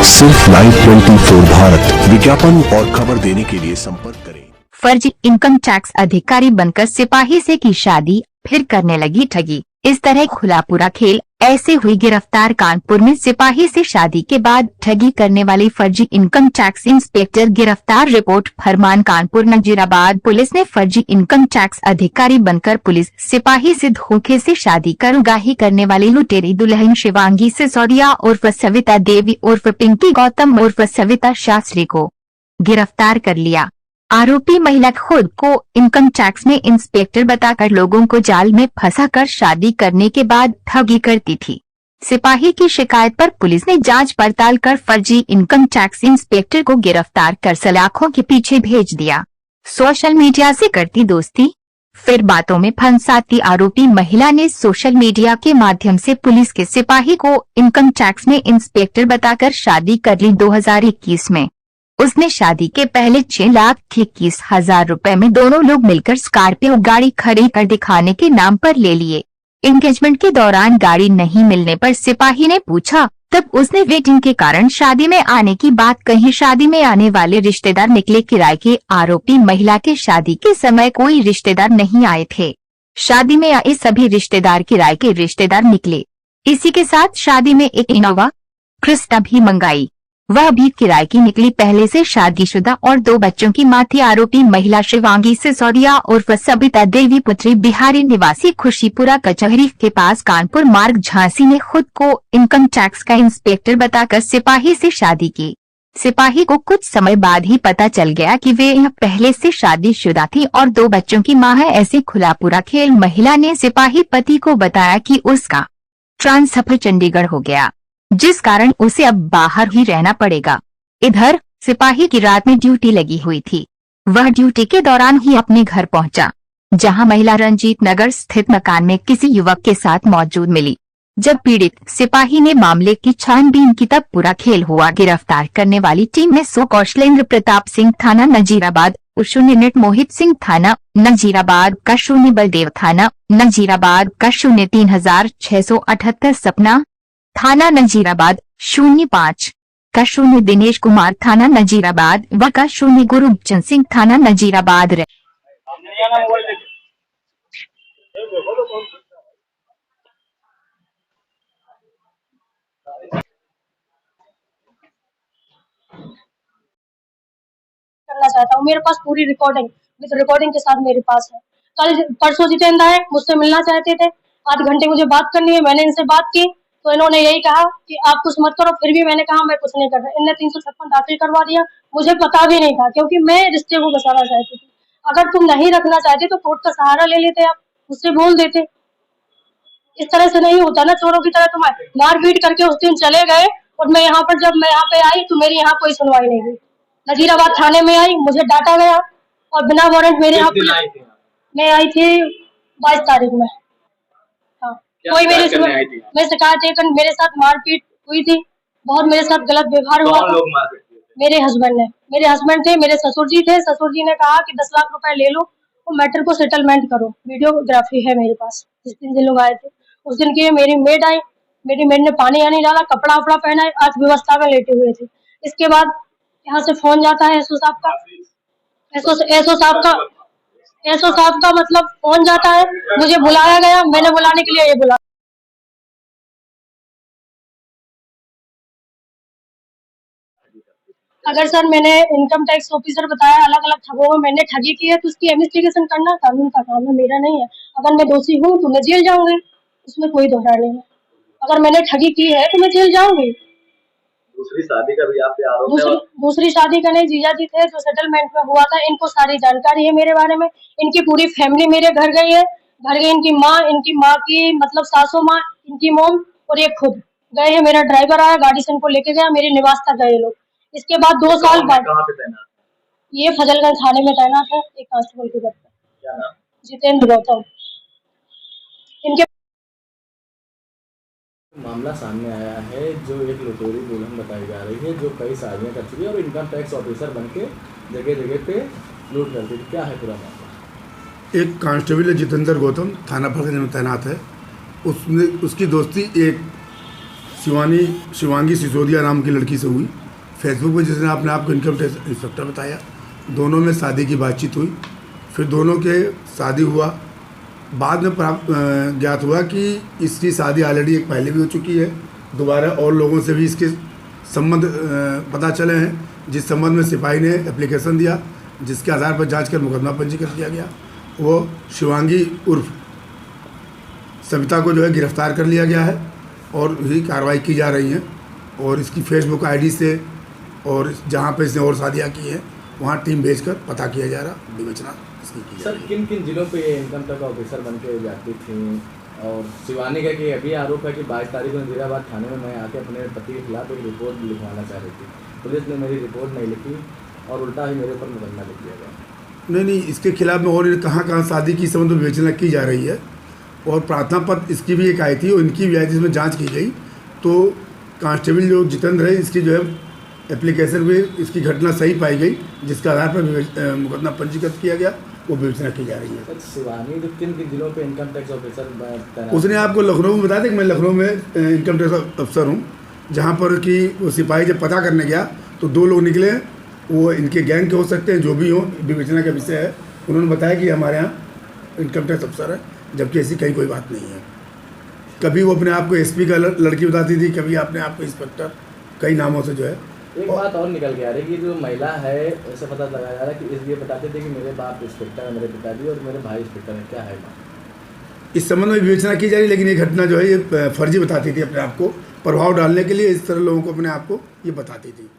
सिर्फ लाइव 24 भारत। विज्ञापन और खबर देने के लिए संपर्क करें। फर्जी इनकम टैक्स अधिकारी बनकर सिपाही से की शादी, फिर करने लगी ठगी। इस तरह खुला पूरा खेल। ऐसे हुई गिरफ्तार कानपुर में सिपाही से शादी के बाद ठगी करने वाली फर्जी इनकम टैक्स इंस्पेक्टर गिरफ्तार। रिपोर्ट फरमान कानपुर नजीराबाद पुलिस ने फर्जी इनकम टैक्स अधिकारी बनकर पुलिस सिपाही से धोखे से शादी कर उगाही करने वाली लुटेरी दुल्हन शिवांगी सिसोदिया उर्फ सविता देवी उर्फ पिंकी गौतम उर्फ सविता शास्त्री को गिरफ्तार कर लिया। आरोपी महिला खुद को इनकम टैक्स में इंस्पेक्टर बताकर लोगों को जाल में फंसाकर शादी करने के बाद ठगी करती थी। सिपाही की शिकायत पर पुलिस ने जांच पड़ताल कर फर्जी इनकम टैक्स इंस्पेक्टर को गिरफ्तार कर सलाखों के पीछे भेज दिया। सोशल मीडिया से करती दोस्ती, फिर बातों में फंसाती आरोपी महिला ने सोशल मीडिया के माध्यम से पुलिस के सिपाही को इनकम टैक्स में इंस्पेक्टर बताकर शादी कर ली। 2021 में उसने शादी के पहले 6,21,000 रुपए में दोनों लोग मिलकर स्कॉर्पियो गाड़ी खरीद कर दिखाने के नाम पर ले लिए। एंगेजमेंट के दौरान गाड़ी नहीं मिलने पर सिपाही ने पूछा, तब उसने वेटिंग के कारण शादी में आने की बात कही। शादी में आने वाले रिश्तेदार निकले किराए के। आरोपी महिला के शादी के समय कोई रिश्तेदार नहीं आए थे। शादी में आए सभी रिश्तेदार किराए के रिश्तेदार निकले। इसी के साथ शादी में एक इनोवा क्रिस्टा भी मंगाई, वह भी किराए की निकली। पहले से शादीशुदा और 2 बच्चों की मां थी। आरोपी महिला शिवांगी सिसोदिया उर्फ सविता देवी पुत्री बिहारी निवासी खुशीपुरा कचहरी के पास कानपुर मार्ग झांसी ने खुद को इनकम टैक्स का इंस्पेक्टर बताकर सिपाही से शादी की। सिपाही को कुछ समय बाद ही पता चल गया कि वे पहले से शादीशुदा थी और 2 बच्चों की मां है। ऐसे खुला पूरा खेल। महिला ने सिपाही पति को बताया कि उसका ट्रांसफर चंडीगढ़ हो गया, जिस कारण उसे अब बाहर ही रहना पड़ेगा। इधर सिपाही की रात में ड्यूटी लगी हुई थी। वह ड्यूटी के दौरान ही अपने घर पहुंचा, जहां महिला रंजीत नगर स्थित मकान में किसी युवक के साथ मौजूद मिली। जब पीड़ित सिपाही ने मामले की छानबीन की तब पूरा खेल हुआ। गिरफ्तार करने वाली टीम में सो कौशलेंद्र प्रताप सिंह थाना नजीराबाद, 0 मोहित सिंह थाना नजीराबाद का, 0 बलदेव थाना नजीराबाद का, 0 3678 सपना थाना नजीराबाद, 05 का, 0 दिनेश कुमार थाना नजीराबाद व का, 0 गुरुचंद सिंह थाना नजीराबाद। करना चाहता हूँ। मेरे पास पूरी रिकॉर्डिंग विद रिकॉर्डिंग के साथ मेरे पास है। कल परसों जितेंद्र आए, मुझसे मिलना चाहते थे। आध घंटे मुझे बात करनी है, मैंने इनसे बात की तो इन्होंने यही कहा कि आप कुछ मत करो। फिर भी मैंने कहा मैं कुछ नहीं कर रहा। इनने 356 दाखिल करवा दिया। मुझे पता भी नहीं था, क्योंकि मैं रिश्ते को बचाना चाहती थी। अगर तुम नहीं रखना चाहते तो कोर्ट का सहारा ले लेते, आप मुझसे बोल देते। इस तरह से नहीं होता ना, चोरों की तरह तुम मारपीट करके उस दिन चले गए और मैं यहाँ पर जब मैं यहाँ पे आई तो मेरी यहाँ कोई सुनवाई नहीं हुई। नजीराबाद थाने में आई, मुझे डांटा गया और बिना वारंट मेरे यहाँ मैं आई थी 22 तारीख में। हाँ, कोई मेरी मैं शिकायत लेकर मेरे साथ मारपीट हुई थी, बहुत मेरे साथ गलत व्यवहार हुआ था। मेरे हस्बैंड थे, मेरे ससुर जी थे। ससुर जी ने कहा कि 10 लाख रुपए ले लो और मैटर को सेटलमेंट करो। वीडियोग्राफी है मेरे पास। जिस दिन लोग आए थे उस दिन की मेरी मेड आई, मेरी मेड ने पानी आनी डाला, कपड़ा वपड़ा पहना, आज व्यवस्था में लेटे हुए थे। इसके बाद यहाँ से फोन जाता है एसओ साहब का मतलब फोन जाता है। मुझे बुलाया गया, मैंने बुलाने के लिए ये बुला। अगर सर मैंने इनकम टैक्स ऑफिसर बताया अलग अलग ठगों में मैंने ठगी की है तो उसकी इन्वेस्टिगेशन करना कानून का काम है, मेरा नहीं है। अगर मैं दोषी हूँ तो मैं जेल जाऊंगी, उसमें कोई दोहरा नहीं है। अगर मैंने ठगी की है तो मैं जेल जाऊंगी। दूसरी शादी का भी आप पे आरोप है? दूसरी शादी का नहीं, जीजा जी थे जो सेटलमेंट में हुआ था, इनको सारी जानकारी है मेरे बारे में। इनकी पूरी फैमिली मेरे घर गई है। घर गई इनकी माँ की मतलब सासू माँ, इनकी मोम और ये खुद गए हैं। मेरा ड्राइवर आया, गाड़ी से इनको लेके गया, मेरे निवास तक गए लोग। इसके बाद 2 साल बाद ये फजलगंज थाने में तैनात है, एक कांस्टेबल के पद पर, जितेंद्र गौतम। इनके मामला सामने आया है जो एक लुटेरी दुल्हन बताई जा रही है जो कई शादियां कर चुकी है और इनकम टैक्स ऑफिसर बनके जगह जगह पे लूट करती थी। क्या है पूरा मामला? एक कांस्टेबल जितेंद्र गौतम थाना फरगंज में तैनात है। उसकी दोस्ती एक शिवांगी सिसोदिया नाम की लड़की से हुई। फेसबुक पे जिसने अपने आप को इनकम टैक्स इंस्पेक्टर बताया, दोनों में शादी की बातचीत हुई। फिर दोनों के शादी हुआ। बाद में ज्ञात हुआ कि इसकी शादी ऑलरेडी एक पहले भी हो चुकी है। दोबारा और लोगों से भी इसके संबंध पता चले हैं, जिस संबंध में सिपाही ने एप्लीकेशन दिया, जिसके आधार पर जांच कर मुकदमा पंजीकृत किया गया। वो शिवांगी उर्फ सविता को जो है गिरफ्तार कर लिया गया है और भी कार्रवाई की जा रही है। और इसकी फेसबुक आईडी से और जहाँ पे इसने और शादियाँ की हैं वहाँ टीम भेजकर पता किया जा रहा, विवेचना इसकी की जा सर रही है। किन किन जिलों पे ये इनकम टैक्स ऑफिसर बन के जाती थी? और शिवानी का कि अभी आरोप है कि 22 तारीख को नजीराबाद थाने में मैं आके अपने पति के खिलाफ एक रिपोर्ट लिखवाना चाह रही थी। पुलिस ने मेरी रिपोर्ट नहीं लिखी और उल्टा ही मेरे ऊपर मुकदमा लिख दिया गया। नहीं, इसके खिलाफ में और कहाँ सादी की संबंध में विवेचना की जा रही है। और प्रार्थना पत्र इसकी भी एक आई थी और इनकी भी आई थी, जिसमें जांच की गई। तो कांस्टेबल जो जितेंद्र है, इसकी जो है एप्लीकेशन में इसकी घटना सही पाई गई, जिसके आधार पर मुकदमा पंजीकृत किया गया, वो विवेचना की जा रही है। शिवानी तो किन किन जिलों पे इनकम टैक्स ऑफिसर? उसने आपको लखनऊ में बताया था कि मैं लखनऊ में इनकम टैक्स अफसर हूँ, जहाँ पर कि वो सिपाही जब पता करने गया तो 2 लोग निकले। वो इनके गैंग के हो सकते हैं, जो भी हो, विवेचना का विषय है। उन्होंने बताया कि हमारे यहाँ इनकम टैक्स अफसर है, जबकि ऐसी कहीं कोई बात नहीं है। कभी वो अपने आप को एसपी का लड़की बताती थी, कभी अपने आप को इंस्पेक्टर, कई नामों से जो है। एक बात और निकल के आ रही है कि जो महिला है, ऐसा पता लगाया जा रहा है कि इसलिए बताते थे कि मेरे बाप इंस्पेक्टर है, मेरे पिताजी, और मेरे भाई इंस्पेक्टर है। क्या है बात? इस संबंध में विवेचना की जा रही है, लेकिन ये घटना जो है ये फर्जी बताती थी अपने आप को, प्रभाव डालने के लिए इस तरह लोगों को अपने आप को ये बताती थी।